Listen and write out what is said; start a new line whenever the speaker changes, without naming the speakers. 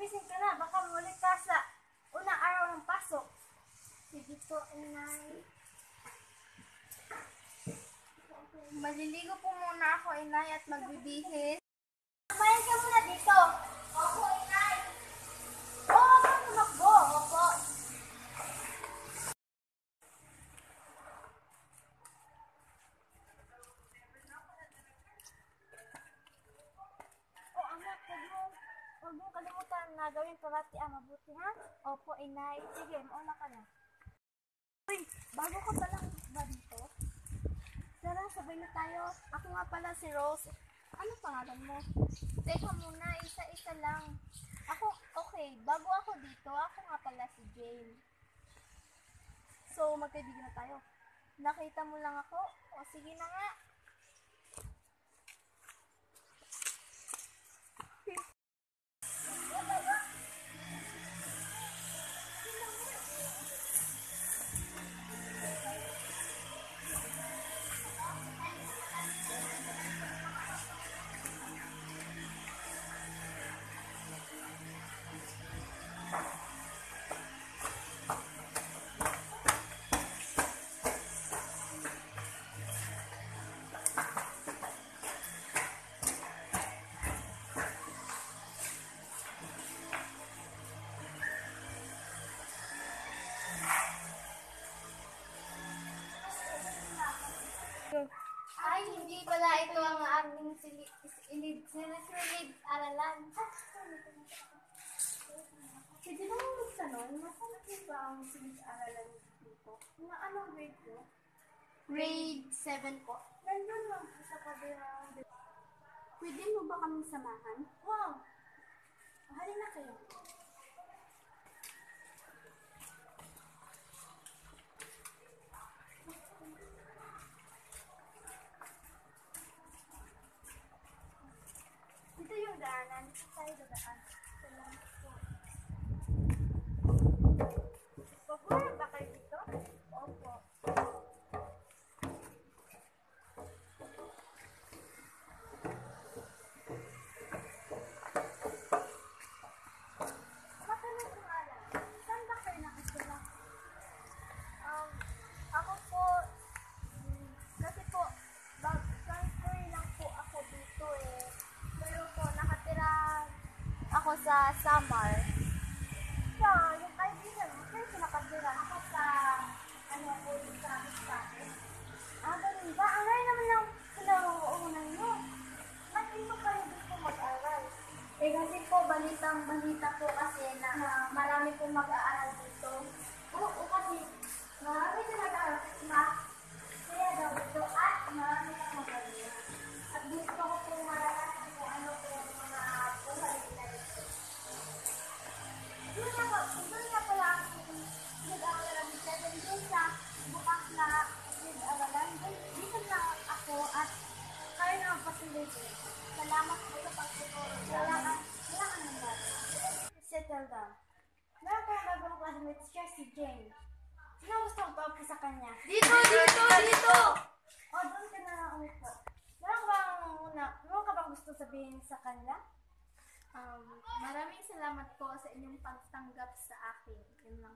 magising ka na. Baka muli ka sa unang araw ng pasok. Sige po, inay.
Maliligo po muna ako, inay, at magbibihis.
Kumain ka muna dito. Opo, inay. Oo, tumakbo. Opo. Oh, anak, huwag mong kalimutan na gawin parati ang mabuti, ha? Opo, inay. Sige, mauna ka na. Uy, bago ka palang ba dito? Tara, sabay na tayo. Ako nga pala si Rose. Ano pangalan mo?
Teka muna, isa-isa lang. Okay, bago ako dito, ako nga pala si Jane.
So, magkaibigan na tayo.
Nakita mo lang ako? O sige na nga.
Ay, hindi pala ito ang aming silid-aralan. Pwede na mo magtanong, nasaan ba ang silid-aralan dito? Anong grade ko?
Grade 7 po.
Nandun lang po sa kabirang.
Pwede mo ba kami samahan?
Wow! Halina kayo. Dito yung daanan. Dito tayo dadaan. Salamat po. Pabuhay ba kayo dito? Opo. Matanong ko nga lang. Saan ba kayo nakasila?
Ako po, kasi po, transfer lang po ako dito eh. Pero po, nakatira ako sa Samar.
So, yung kaibigan mo, kayo nakatira ako sa, ulit sa akin. Ganun ba? Ang gaya naman lang pinag-uunan nyo. Bakit mo kayo dito mag-aral?
Eh kasi po, balita po kasi na marami po mag-aaral dito.
Oo, kasi marami na nag-aaral na kaya daw ito at marami na magaling. At gusto ko po maranasan kung ano po yung mga buhay nila dito. Doon nga pala ang pinag-aaralan nila. Doon sa bukas na pinag-aaralan. Dito na ako at kayo na ang facility. Salamat po sa pagtuturo. Wala ka naman. Settle down. Meron ko ang bagong classmate siya, si Jane. Sino gusto ko pa sa kanya?
Dito!
O, doon ka na lang umupo. Meron ka bang gusto sabihin sa kanila?
Maraming salamat po sa inyong pagtanggap sa akin. Yun lang.